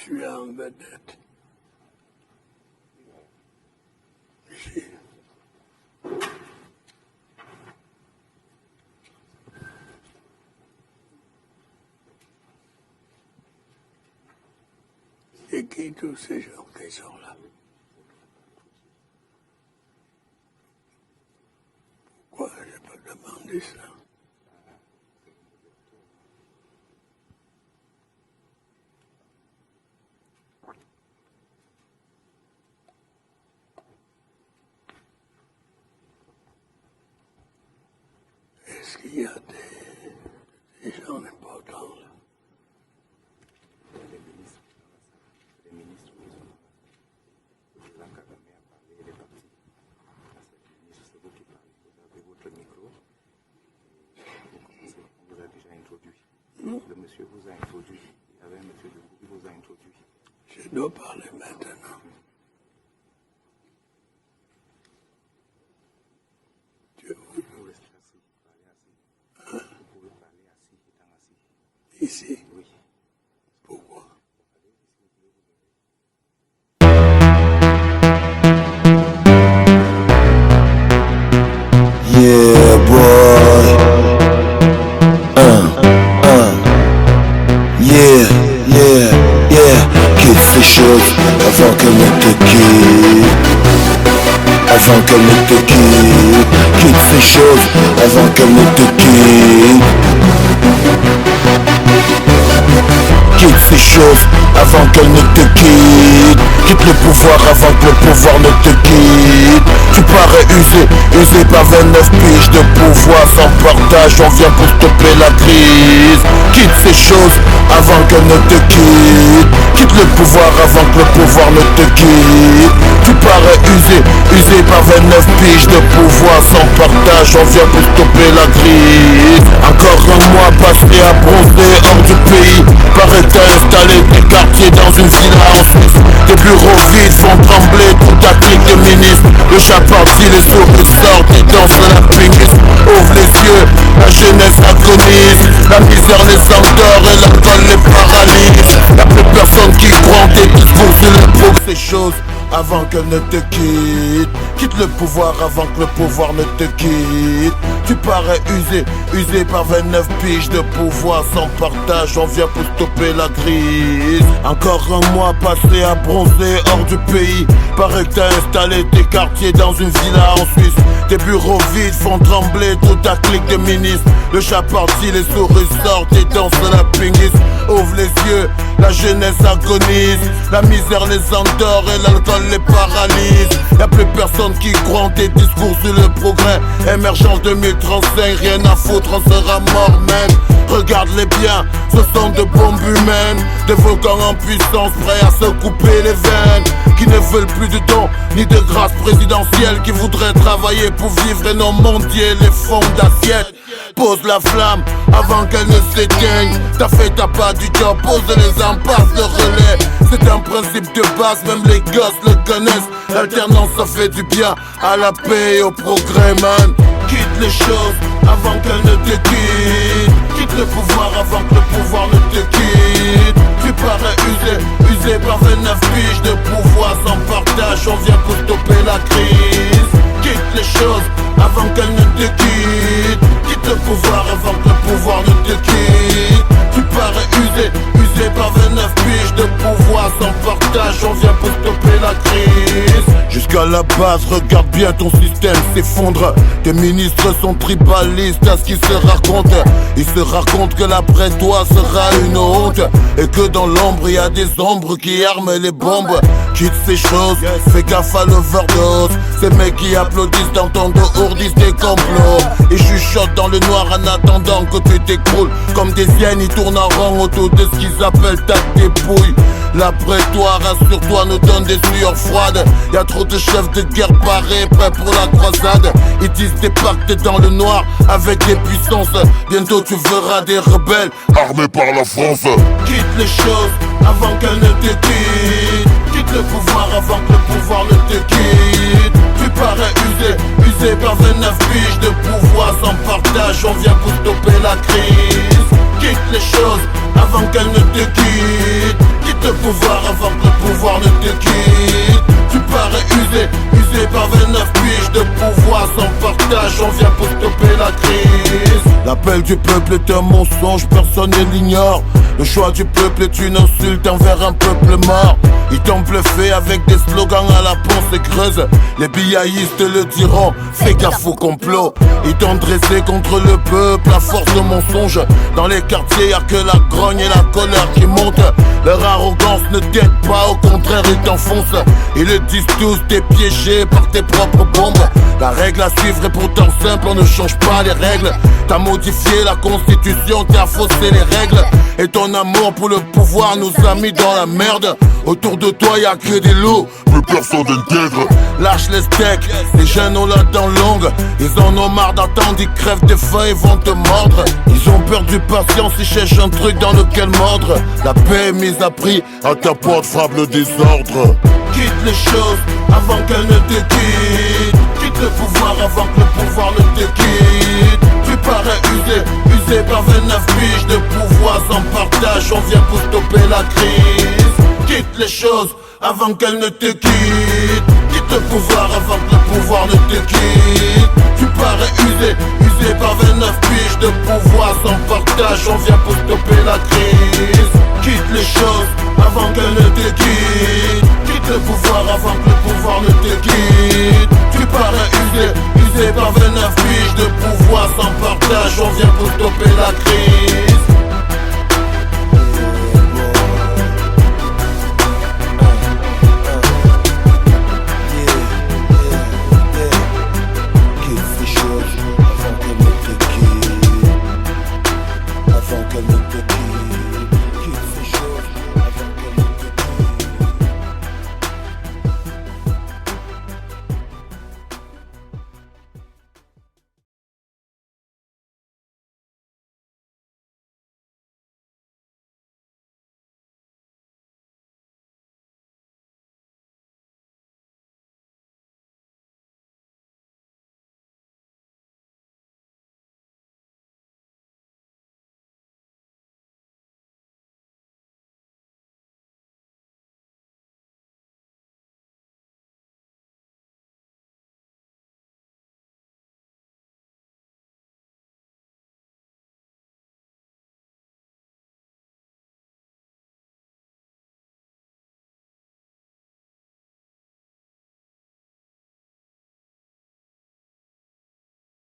suis en vedette. Ici. C'est qui tous ces gens qui sont là? Pourquoi je n'ai pas demandé ça? Est-ce qu'il y a des gens importants là? Les ministres, l'encadrement a parlé, il est parti. C'est vous qui parlez, vous avez votre micro. On vous a déjà introduit. Le monsieur vous a introduit. Il y avait un monsieur de vous qui vous a introduit. Je dois parler maintenant. Vous restez assis, parlez assis. Vous pouvez parler assis, étant assis. Ici? Oui. Pourquoi? Yeah, boy. Yeah, yeah, yeah. Quitte ces choses avant qu'elle ne te quitte. Avant qu'elle ne te quitte. Quitte ces choses avant qu'elle ne te quitte. Quitte ces choses avant qu'elle ne te quitte. Quitte le pouvoir avant que le pouvoir ne te quitte. Tu parais usé par 29 piges de pouvoir sans partage. On vient pour stopper la crise. Quitte ces choses avant qu'elle ne te quitte. Quitte le pouvoir avant que le pouvoir ne te quitte. Tu parais usé par 29 piges de pouvoir sans partage. On vient pour stopper la crise. Encore un mois passé à bronzer hors du pays. Paraît que t'as installé des quartiers dans une villa en Suisse. Des bureaux vides font trembler toute ta clique de ministres. Le chat parti, les souris sortent et dansent la pingus. Ouvre les yeux, la jeunesse agonise. La misère les endort et l'alcool les paralyse. Y'a plus personne qui croit en tes discours sur le progrès. Ces choses avant qu'elle ne te quitte. Quitte le pouvoir avant que le pouvoir ne te quitte. Tu parais usé par 29 piges de pouvoir sans partage. On vient pour stopper la crise. Encore un mois passé à bronzer hors du pays. Paraît que t'as installé tes quartiers dans une villa en Suisse. Tes bureaux vides font trembler toute ta clique de ministres. Le chat parti, les souris sortent et dansent la pingis. Ouvre les yeux, la jeunesse agonise. La misère les endort et l'alcool les paralyse. Y'a plus personne qui croit en tes discours sur le progrès. Émergence 2035, rien à foutre, on sera mort même. Regarde-les bien, ce sont de bombes humaines. Des volcans en puissance prêts à se couper les veines. Qui ne veulent plus de dons ni de grâce présidentielle. Qui voudraient travailler pour vivre et non mendier les fonds d'assiette. Pose la flamme avant qu'elle ne s'éteigne. T'as fait ta part du job, pose les impasses, le relais. C'est un principe de base, même les gosses le connaissent. L'alternance ça fait du bien à la paix et au progrès, man. Quitte les choses avant qu'elle ne te quitte. Quitte le pouvoir avant que le pouvoir ne te quitte. Tu parais usé par 29 piges de pouvoir sans partage. On vient pour stopper la crise. Quitte les choses avant qu'elle ne te quitte. Quitte le pouvoir avant que le pouvoir ne te quitte. Tu parais usé par 29 piges de pouvoir sans partage. On vient pour stopper la crise. Jusqu'à la base, regarde bien ton système s'effondre. Tes ministres sont tribalistes à ce qu'ils se racontent. Ils se racontent que l'après toi sera une honte. Et que dans l'ombre y a des ombres qui arment les bombes. Quitte ces choses, fais gaffe à l'overdose. Ces mecs qui applaudissent dans ton dos ourdissent des complots. Et chuchotent dans le noir en attendant que tu t'écroules. Comme des hyènes, ils tournent en rond autour de ce qu'ils appellent ta dépouille. L'après toi, rassure-toi, nous donne des sueurs froides. Y'a trop de chefs de guerre parés, prêts pour la croisade. Ils disent des pactes dans le noir avec des puissances. Bientôt tu verras des rebelles armés par la France. Quitte les choses avant qu'elles ne te quittent. Quitte le pouvoir avant que le pouvoir ne te quitte. Tu parais usé par 29 piges de pouvoir sans partage. On vient pour stopper la crise. Quitte les choses avant qu'elles ne te quittent. Quitte le pouvoir usé par 29 piges de pouvoir sans partage, on vient pour stopper la crise. L'appel du peuple est un mensonge, personne ne l'ignore. Le choix du peuple est une insulte envers un peuple mort. Ils t'ont bluffé avec des slogans à la pensée creuse. Les billaïstes le diront, fais gaffe au complot. Ils t'ont dressé contre le peuple à force de mensonges. Dans les quartiers y'a que la grogne et la colère qui montent. Leur arrogance ne t'aide pas, au contraire ils t'enfoncent. Ils le disent tous, t'es piégé par tes propres bombes. La règle à suivre est pourtant simple, on ne change pas les règles. T'as modifié la constitution, t'as faussé les règles. Et ton amour pour le pouvoir nous a mis dans la merde. Autour de toi y'a que des loups, plus personne d'intègre. Lâche les steaks, les jeunes ont la dent longue. Ils en ont marre d'attendre, ils crèvent des faim, ils vont te mordre. Ils ont perdu patience, ils cherchent un truc dans lequel mordre. La paix est mise à prix, à ta porte frappe le désordre. Quitte les choses avant qu'elles ne te quittent. Quitte le pouvoir avant que le pouvoir ne te quitte. Tu parais usé par 29 piges de pouvoir sans partage, on vient pour stopper la crise. Quitte les choses avant qu'elles ne te quittent. Quitte le pouvoir avant que le pouvoir ne te quitte. Tu parais usé par 29 piges de pouvoir sans partage, on vient pour stopper la crise. Quitte les choses avant qu'elles ne te quittent. Quitte le pouvoir avant que le pouvoir ne te quitte.